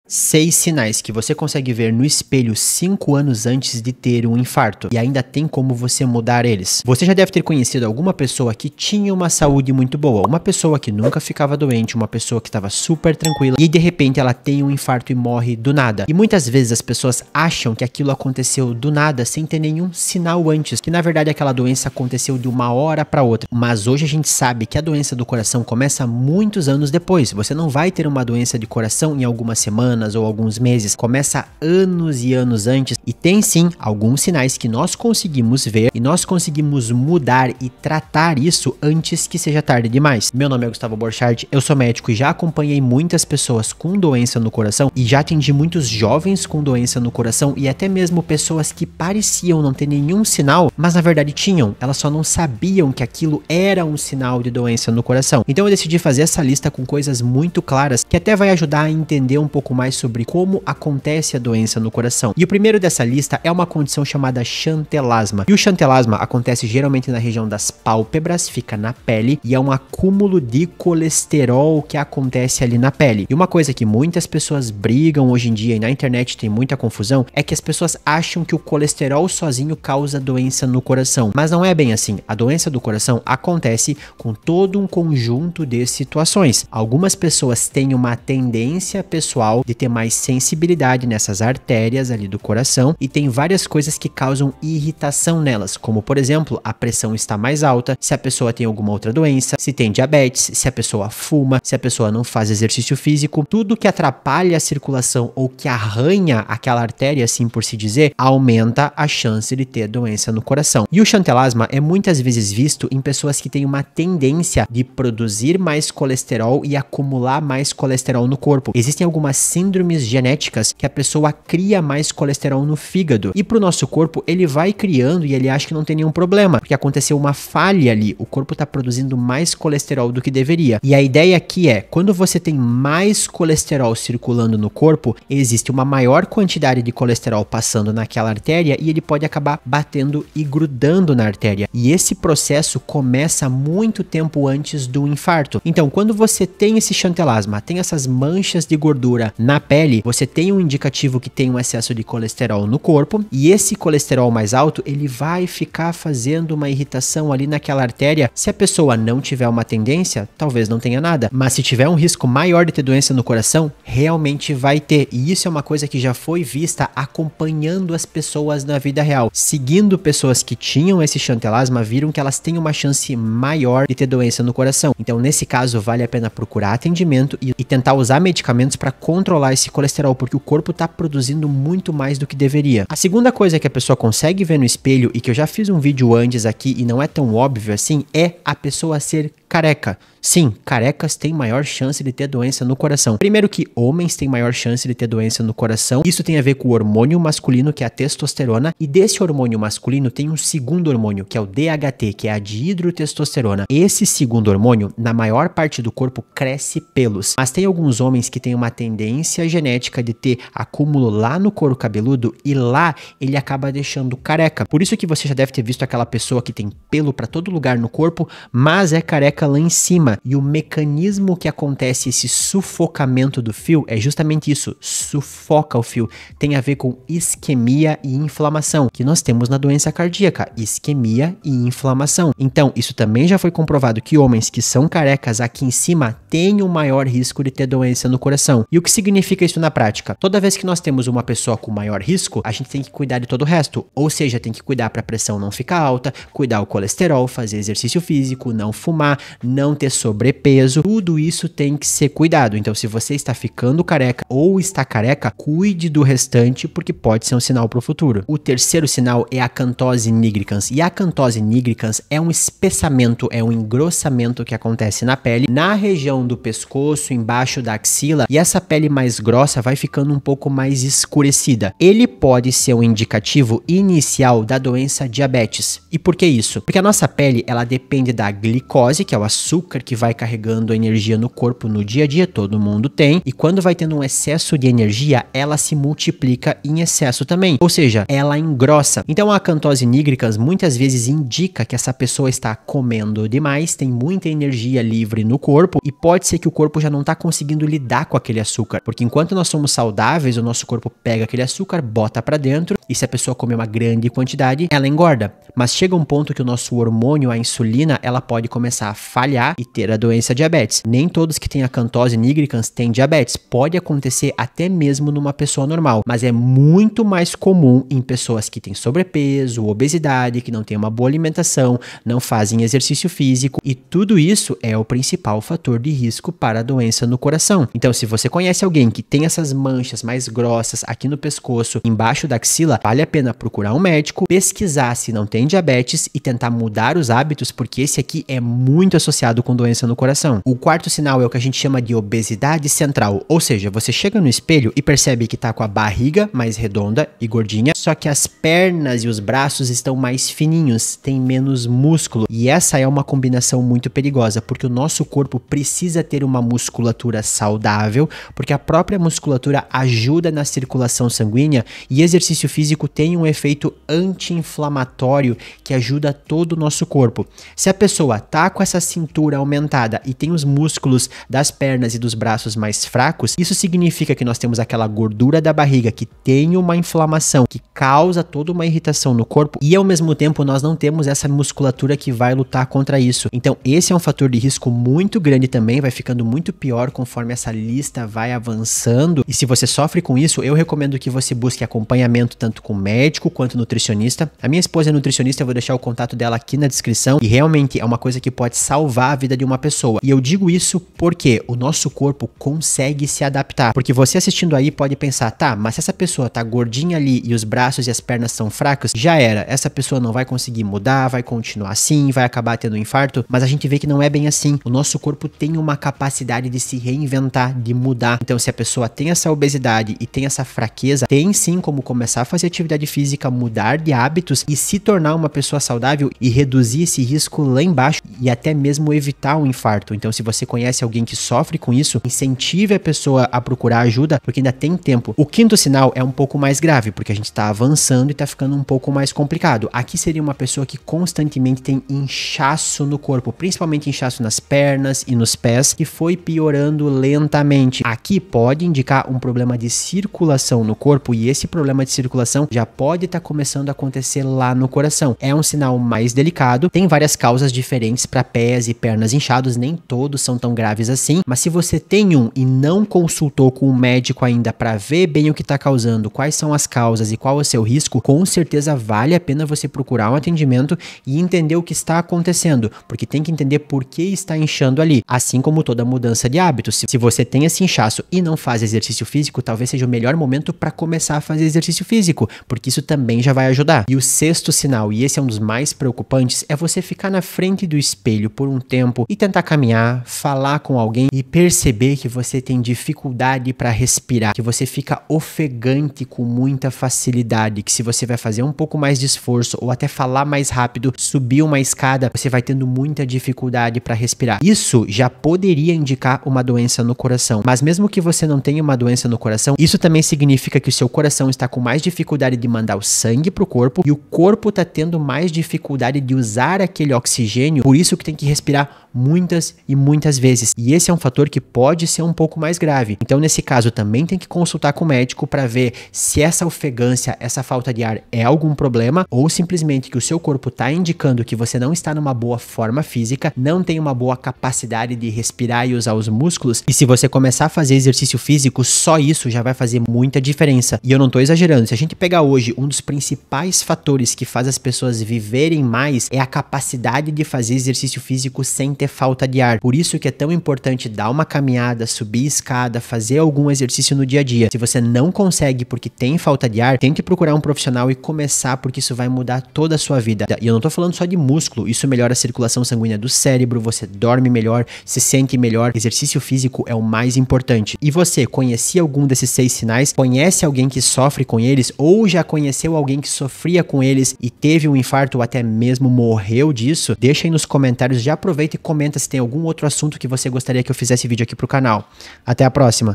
6 sinais que você consegue ver no espelho 5 anos antes de ter um infarto e ainda tem como você mudar eles. Você já deve ter conhecido alguma pessoa que tinha uma saúde muito boa, uma pessoa que nunca ficava doente, uma pessoa que estava super tranquila e de repente ela tem um infarto e morre do nada. E muitas vezes as pessoas acham que aquilo aconteceu do nada sem ter nenhum sinal antes, que na verdade aquela doença aconteceu de uma hora para outra. Mas hoje a gente sabe que a doença do coração começa muitos anos depois. Você não vai ter uma doença de coração em algumas semanas ou alguns meses, começa anos e anos antes e tem sim alguns sinais que nós conseguimos ver e nós conseguimos mudar e tratar isso antes que seja tarde demais. Meu nome é Gustavo Borchardt, eu sou médico e já acompanhei muitas pessoas com doença no coração e já atendi muitos jovens com doença no coração e até mesmo pessoas que pareciam não ter nenhum sinal, mas na verdade tinham, elas só não sabiam que aquilo era um sinal de doença no coração. Então eu decidi fazer essa lista com coisas muito claras que até vai ajudar a entender um pouco mais sobre como acontece a doença no coração. E o primeiro dessa lista é uma condição chamada chantelasma. E o chantelasma acontece geralmente na região das pálpebras, fica na pele e é um acúmulo de colesterol que acontece ali na pele. E uma coisa que muitas pessoas brigam hoje em dia e na internet tem muita confusão é que as pessoas acham que o colesterol sozinho causa doença no coração. Mas não é bem assim. A doença do coração acontece com todo um conjunto de situações. Algumas pessoas têm uma tendência pessoal de ter mais sensibilidade nessas artérias ali do coração e tem várias coisas que causam irritação nelas, como por exemplo, a pressão está mais alta, se a pessoa tem alguma outra doença, se tem diabetes, se a pessoa fuma, se a pessoa não faz exercício físico, tudo que atrapalha a circulação ou que arranha aquela artéria, assim por se dizer, aumenta a chance de ter doença no coração. E o chantelasma é muitas vezes visto em pessoas que têm uma tendência de produzir mais colesterol e acumular mais colesterol no corpo. Existem algumas síndromes genéticas que a pessoa cria mais colesterol no fígado e pro nosso corpo ele vai criando e ele acha que não tem nenhum problema, porque aconteceu uma falha ali, o corpo tá produzindo mais colesterol do que deveria. E a ideia aqui é, quando você tem mais colesterol circulando no corpo, existe uma maior quantidade de colesterol passando naquela artéria e ele pode acabar batendo e grudando na artéria. E esse processo começa muito tempo antes do infarto. Então, quando você tem esse chantelasma, tem essas manchas de gordura na pele, você tem um indicativo que tem um excesso de colesterol no corpo e esse colesterol mais alto, ele vai ficar fazendo uma irritação ali naquela artéria. Se a pessoa não tiver uma tendência, talvez não tenha nada, mas se tiver um risco maior de ter doença no coração, realmente vai ter. E isso é uma coisa que já foi vista acompanhando as pessoas na vida real. Seguindo pessoas que tinham esse chantelasma, viram que elas têm uma chance maior de ter doença no coração. Então, nesse caso, vale a pena procurar atendimento e tentar usar medicamentos para controlar esse colesterol, porque o corpo está produzindo muito mais do que deveria. A segunda coisa que a pessoa consegue ver no espelho, e que eu já fiz um vídeo antes aqui e não é tão óbvio assim, é a pessoa ser careca. Sim, carecas têm maior chance de ter doença no coração. Primeiro que homens têm maior chance de ter doença no coração. Isso tem a ver com o hormônio masculino, que é a testosterona. E desse hormônio masculino tem um segundo hormônio, que é o DHT, que é a dihidrotestosterona. Esse segundo hormônio, na maior parte do corpo, cresce pelos. Mas tem alguns homens que têm uma tendência genética de ter acúmulo lá no couro cabeludo e lá ele acaba deixando careca. Por isso que você já deve ter visto aquela pessoa que tem pelo para todo lugar no corpo, mas é careca lá em cima. E o mecanismo que acontece esse sufocamento do fio é justamente isso, sufoca o fio. Tem a ver com isquemia e inflamação, que nós temos na doença cardíaca, isquemia e inflamação. Então, isso também já foi comprovado que homens que são carecas aqui em cima têm um maior risco de ter doença no coração. E o que significa isso na prática? Toda vez que nós temos uma pessoa com maior risco, a gente tem que cuidar de todo o resto. Ou seja, tem que cuidar para a pressão não ficar alta, cuidar o colesterol, fazer exercício físico, não fumar, não ter sobrepeso, tudo isso tem que ser cuidado. Então, se você está ficando careca ou está careca, cuide do restante, porque pode ser um sinal para o futuro. O terceiro sinal é a acantose nigricans. E a acantose nigricans é um espessamento, é um engrossamento que acontece na pele, na região do pescoço, embaixo da axila, e essa pele mais grossa vai ficando um pouco mais escurecida. Ele pode ser um indicativo inicial da doença diabetes. E por que isso? Porque a nossa pele, ela depende da glicose, que que é o açúcar que vai carregando a energia no corpo no dia a dia, todo mundo tem, e quando vai tendo um excesso de energia, ela se multiplica em excesso também, ou seja, ela engrossa. Então a acantose nigricans muitas vezes indica que essa pessoa está comendo demais, tem muita energia livre no corpo, e pode ser que o corpo já não está conseguindo lidar com aquele açúcar, porque enquanto nós somos saudáveis, o nosso corpo pega aquele açúcar, bota para dentro, e se a pessoa comer uma grande quantidade, ela engorda. Mas chega um ponto que o nosso hormônio, a insulina, ela pode começar a falhar e ter a doença diabetes. Nem todos que têm acantose nigricans têm diabetes. Pode acontecer até mesmo numa pessoa normal, mas é muito mais comum em pessoas que têm sobrepeso, obesidade, que não têm uma boa alimentação, não fazem exercício físico, e tudo isso é o principal fator de risco para a doença no coração. Então, se você conhece alguém que tem essas manchas mais grossas aqui no pescoço, embaixo da axila, vale a pena procurar um médico, pesquisar se não tem diabetes e tentar mudar os hábitos, porque esse aqui é muito associado com doença no coração. O quarto sinal é o que a gente chama de obesidade central, ou seja, você chega no espelho e percebe que tá com a barriga mais redonda e gordinha, só que as pernas e os braços estão mais fininhos, tem menos músculo, e essa é uma combinação muito perigosa, porque o nosso corpo precisa ter uma musculatura saudável, porque a própria musculatura ajuda na circulação sanguínea, e exercício físico tem um efeito anti-inflamatório que ajuda todo o nosso corpo. Se a pessoa tá com essa cintura aumentada e tem os músculos das pernas e dos braços mais fracos, isso significa que nós temos aquela gordura da barriga que tem uma inflamação, que causa toda uma irritação no corpo, e ao mesmo tempo nós não temos essa musculatura que vai lutar contra isso. Então esse é um fator de risco muito grande também, vai ficando muito pior conforme essa lista vai avançando, e se você sofre com isso, eu recomendo que você busque acompanhamento tanto com médico quanto nutricionista. A minha esposa é nutricionista, eu vou deixar o contato dela aqui na descrição, e realmente é uma coisa que pode salvar a vida de uma pessoa. E eu digo isso porque o nosso corpo consegue se adaptar, porque você assistindo aí pode pensar, tá, mas se essa pessoa tá gordinha ali e os braços e as pernas são fracos, já era, essa pessoa não vai conseguir mudar, vai continuar assim, vai acabar tendo um infarto, mas a gente vê que não é bem assim. O nosso corpo tem uma capacidade de se reinventar, de mudar. Então se a pessoa tem essa obesidade e tem essa fraqueza, tem sim como começar a fazer atividade física, mudar de hábitos e se tornar uma pessoa saudável e reduzir esse risco lá embaixo e até mesmo evitar um infarto. Então se você conhece alguém que sofre com isso, incentive a pessoa a procurar ajuda, porque ainda tem tempo. O quinto sinal é um pouco mais grave, porque a gente tá avançando e tá ficando um pouco mais complicado. Aqui seria uma pessoa que constantemente tem inchaço no corpo, principalmente inchaço nas pernas e nos pés, que foi piorando lentamente. Aqui pode indicar um problema de circulação no corpo, e esse problema de circulação já pode estar começando a acontecer lá no coração. É um sinal mais delicado, tem várias causas diferentes para pés e pernas inchados, nem todos são tão graves assim, mas se você tem um e não consultou com um médico ainda para ver bem o que está causando, quais são as causas e qual é o seu risco, com certeza vale a pena você procurar um atendimento e entender o que está acontecendo, porque tem que entender por que está inchando ali, assim como toda mudança de hábitos. Se você tem esse inchaço e não faz exercício físico, talvez seja o melhor momento para começar a fazer exercício físico, porque isso também já vai ajudar. E o sexto sinal, e esse é um dos mais preocupantes, é você ficar na frente do espelho por um tempo e tentar caminhar, falar com alguém e perceber que você tem dificuldade para respirar, que você fica ofegante com muita facilidade, que se você vai fazer um pouco mais de esforço ou até falar mais rápido, subir uma escada, você vai tendo muita dificuldade para respirar. Isso já poderia indicar uma doença no coração, mas mesmo que você não tenha uma doença no coração, isso também significa que o seu coração está com mais dificuldade de mandar o sangue para o corpo, e o corpo está tendo mais dificuldade de usar aquele oxigênio, por isso que tem que respirar muitas e muitas vezes, e esse é um fator que pode ser um pouco mais grave. Então nesse caso também tem que consultar com o médico para ver se essa ofegância, essa falta de ar é algum problema, ou simplesmente que o seu corpo está indicando que você não está numa boa forma física, não tem uma boa capacidade de respirar e usar os músculos, e se você começar a fazer exercício físico, só isso já vai fazer muita diferença. E eu não tô exagerando, se a gente pegar hoje um dos principais fatores que faz as pessoas viverem mais é a capacidade de fazer exercício físico sem ter falta de ar. Por isso que é tão importante dar uma caminhada, subir escada, fazer algum exercício no dia a dia. Se você não consegue porque tem falta de ar, tente procurar um profissional e começar, porque isso vai mudar toda a sua vida. E eu não tô falando só de músculo, isso melhora a circulação sanguínea do cérebro, você dorme melhor, se sente melhor. Exercício físico é o mais importante. E você conhecia algum desses 6 sinais? Conhece alguém que sofre com eles? ou já conheceu alguém que sofria com eles e teve um infarto ou até mesmo morreu disso, deixa aí nos comentários, já aproveita e comenta se tem algum outro assunto que você gostaria que eu fizesse vídeo aqui pro canal. Até a próxima!